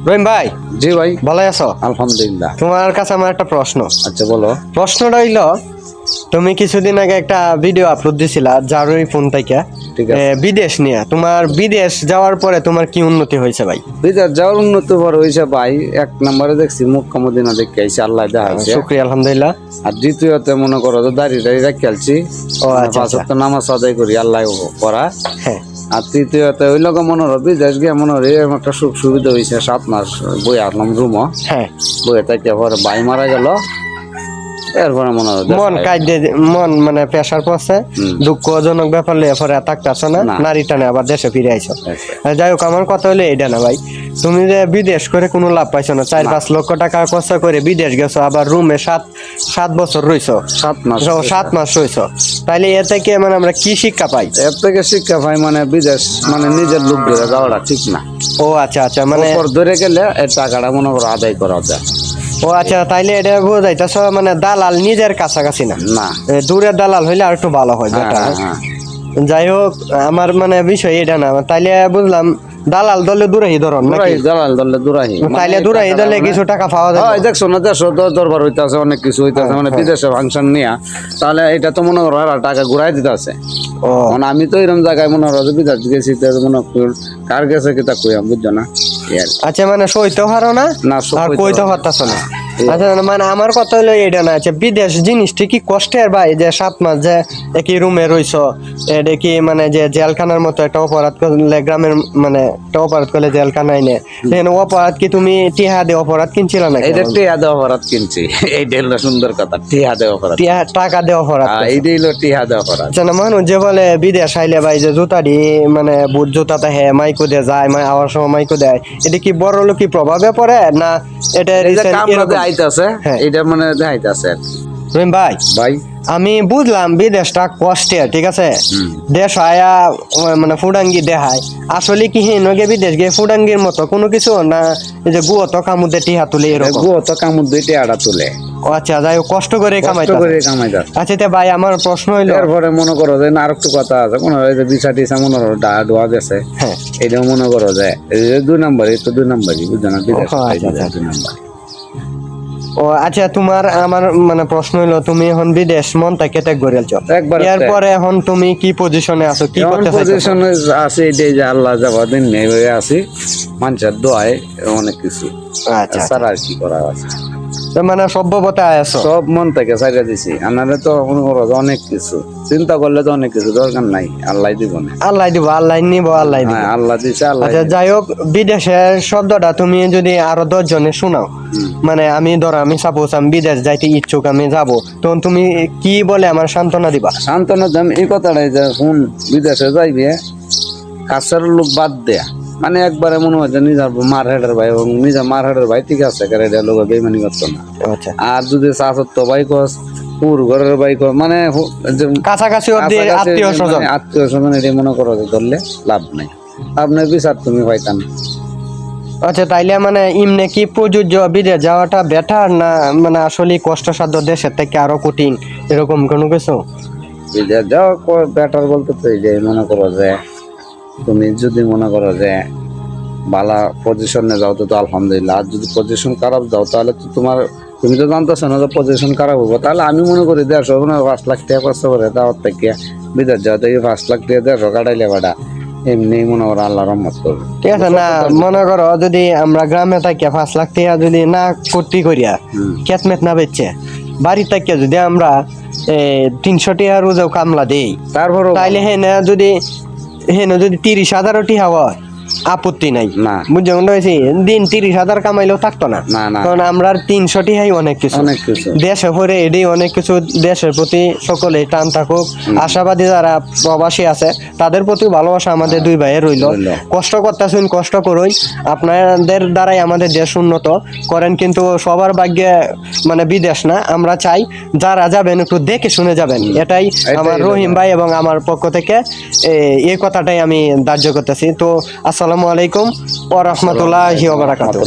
রহিম ভাই, জি ভাই, ভালো আছো? আলহামদুলিল্লাহ। তোমার কাছে আমার একটা প্রশ্ন। আচ্ছা বলো। প্রশ্নটা হইল, তুমি কিছুদিন আগে একটা ভিডিও আপলোড দিছিলা জারুরি ফোন থেকে ঠিক আছে। বিদেশ নিয়ে। তোমার বিদেশ যাওয়ার পরে তোমার কি উন্নতি হয়েছে ভাই? বিদেশ যাওয়ার উন্নতি বড় হয়েছে ভাই। এক নম্বরে দেখছি মক্কা মদিনা দেখে আইছি, আল্লাহ দেখাইছে। শুকরিয়া, আলহামদুলিল্লাহ। আর দ্বিতীয়তে মনে করো যে দাঁড়িয়ে রেখে আলছি। ও আচ্ছা পাঁচ আচ্ছা। ওয়াক্ত নামাজ আদায় করি, আল্লাহ করা। হ্যাঁ। আর তৃতীয়তে ওই লোক মনে হলো বিদেশ গিয়ে মনে হলো এরকম একটা সুখ সুবিধা হয়েছে। 7 মাস বই আসলাম রুমও, হ্যাঁ। বইয়ে থেকে পরে ভাই মারা গেল। এরপরে মনে হলো মন কাইদে, মন মানে প্রেশার পড়ছে, দুঃখজনক ব্যাপার লিয়ে পরে থাকতেছ না, নারী টানে আবার দেশে ফিরে আইছো। যাই হোক, আমার কথা হলো এটা না ভাই, তুমি যে বিদেশ করে কোনো লাভ পাইছো না। 4-5 লক্ষ টাকা খরচ করে বিদেশ গেছো, আবার রুমে 7 বছর রইছো, 7 মাস রইছো। তাইলে এ থেকে মানে আমরা কি শিক্ষা পাই? এর থেকে শিক্ষা পাই মানে বিদেশ মানে নিজের লোক ধরে যাওয়াটা ঠিক না। ও আচ্ছা আচ্ছা, মানে ধরে গেলে এই টাকাটা মনে করো আদায় করা যায়। ও আচ্ছা, তাইলে এটা বোঝাইতেছ মানে দালাল নিজের কাছাকাছি না, না দূরের দালাল হইলে আর একটু ভালো হয়। যাই হোক, আমার মানে বিষয় এটা না। তাইলে বুঝলাম দালাল দলে দূরাহি ধরন নাকি? দালাল দলে দূরাহি, তাইলে দূরাহি দলে কিছু টাকা পাওয়া যায়। দেখছো না, দেশ দরবার হইতেছে, অনেক কিছু হইতেছে, মানে বিদেশে ফাংশন নিয়া। তাহলে এটা তো মনে করো টাকা ঘুরাই দিতে আছে। মানে আমি তো এরকম জায়গায় মনে করো যে বিদেশ গেছি, মনে কার গেছে কিতা কই আমি বুঝছো না। আচ্ছা, মানে সইতে পারো না আর কইতে পারতাছো না। আচ্ছা, মানে আমার কথা হলো এটা না, আচ্ছা বিদেশ জিনিসটা কি কষ্টের ভাই? যে 7 মাস যে একই রুমে রইছো, এটা কি মানে যে জেলখানার মতো একটা অপরাধ করলে গ্রামের, মানে একটা অপরাধ করলে জেলখানায় নে, অপরাধ কি তুমি টিহা দিয়ে অপরাধ কিনছিল না? এটা টিহা দিয়ে অপরাধ কিনছি, এইটা হলো সুন্দর কথা। টিহা দিয়ে অপরাধ, টাকা দিয়ে অপরাধ, এইটাই হলো টিহা দিয়ে অপরাধ। আচ্ছা, না মানুষ যে বলে বিদেশ আইলে ভাই যে জুতা দি মানে বুট জুতাতে হে মাইকো দিয়ে যায়, আওয়ার সময় মাইকো দেয়, এটা কি বড় লোকি প্রভাবে পড়ে না? এটা আইতাছে, এটা মানে দেখাইতাছে আর কি। রহিম ভাই, ভাই আমি বুঝলাম বিদেশটা কষ্টের, ঠিক আছে। দেশ আয়া মানে ফুডাঙ্গি দেখায়, আসলে কি হেনগে বিদেশ গিয়ে ফুডাঙ্গির মতো কোনো কিছু না? এই যে গুয়ত কামুদে টিহা তুলে, এরকম গুয়ত কামুদে টিহাটা তুলে। আচ্ছা, যাই হোক, কষ্ট করে কামাইতে। আচ্ছা তে ভাই, আমার প্রশ্ন হইলো, এরপরে মনে করো যে আর একটু কথা আছে, মনে হয় যে বিচা টিসা মনে করো ডোয়া গেছে, এটাও মনে করো যে 2 নম্বরই তো 2 নম্বরই, বুঝছো না? বিদেশ 2 নম্বর। ও আচ্ছা, তোমার আমার মানে প্রশ্ন হইলো, তুমি এখন বিদেশ মন থেকে ত্যাগ করে আলছো, এরপরে এখন তুমি কি পজিশনে আছো, কি করতে চাইছো? পজিশনে আছি এটাই যে আল্লাহ যাওয়া দিন নেই হয়ে আছি, মানুষের দোয়ায় অনেক কিছু। আচ্ছা, স্যার আর কি করা আছে, মানে সভ্যতা আছো, সব মন থেকে চাইরা দিছি। আনারে তো মনে করো অনেক কিছু চিন্তা করলে তো অনেক কিছু দরকার নাই, আল্লাহ দিব না, আল্লাহ দিব, আল্লাহ নিব, আল্লাহ দিব, আল্লাহ দিছে, আল্লাহ। আচ্ছা, যাই হোক, বিদেশের শব্দটা তুমি যদি আরো 10 জনে শোনাও, মানে আমি ধরো আমি সাপোজ আমি বিদেশ যাইতে ইচ্ছুক, আমি যাব, তখন তুমি কি বলে আমার সান্ত্বনা দিবা? সান্ত্বনা দাম এই কথাটাই যে শুন, বিদেশে যাইবে কাছের লোক বাদ দেয়া, মানে একবারে মনে হয় যে নিজের মার হেডের ভাই এবং নিজের মার হেডের ভাই, ঠিক আছে, লোক বেইমানি করতো না। আর যদি চাচত ভাই কস, পুর ঘরের ভাই কস, মানে কাছাকাছি আত্মীয় স্বজন, এটা মনে করো যে ধরলে লাভ নাই, আপনার বিচার তুমি পাইতাম। আচ্ছা, তাইলে মানে ইমনে কি প্রযোজ্য বিদেশ যাওয়াটা বেটার না মানে আসলে কষ্টসাধ্য দেশের থেকে আরো কঠিন, এরকম কোনো কিছু? বিদেশ যাওয়া বেটার বলতে তো এই যে মনে করো যে তুমি যদি মনে করো যে ভালো পজিশনে যাও তো আলহামদুলিল্লাহ। আর যদি পজিশন খারাপ যাও তাহলে তো তুমি তো জানতেছো না যে পজিশন খারাপ হবো। তাহলে আমি মনে করি 1.5 লাখ টাকা খরচ করে দাওয়ার থেকে বিদেশ যাওয়া থেকে 5 লাখ টাকা 1.5 কাটাইলে বাড়া এমনি মনে করো আল্লাহ রহমত করবে, ঠিক আছে না? মনে করো যদি আমরা গ্রামে থাকি 5 লাখ টাকা যদি না করতে করিয়া খেতমেত না বেচছে, বাড়ি থেকে যদি আমরা 300 টাকা রোজও কামলা দেই, তারপর তাইলে হেনে যদি 30,000 টাকা হয়, আপত্তি নাই, বুঝছো? দিন 30,000 কামাইলেও থাকতো না, কারণ আমরা 300 টাকাই অনেক কিছু। দেশে পরে এটাই অনেক কিছু। দেশের প্রতি সকলে টান থাকুক, আশাবাদী যারা প্রবাসী আছে তাদের প্রতি ভালোবাসা আমাদের 2 ভাইয়ের রইল। কষ্ট করতেছেন, কষ্ট করুন, আপনাদের দ্বারাই আমাদের দেশ উন্নত করেন। কিন্তু সবার ভাগ্যে মানে বিদেশ না। আমরা চাই যারা যাবেন একটু দেখে শুনে যাবেন, এটাই আমার রহিম ভাই এবং আমার পক্ষ থেকে এই কথাটাই আমি ধার্য করতেছি। তো আসসালামু আলাইকুম ওয়া রাহমাতুল্লাহি ওয়া বারাকাতুহু।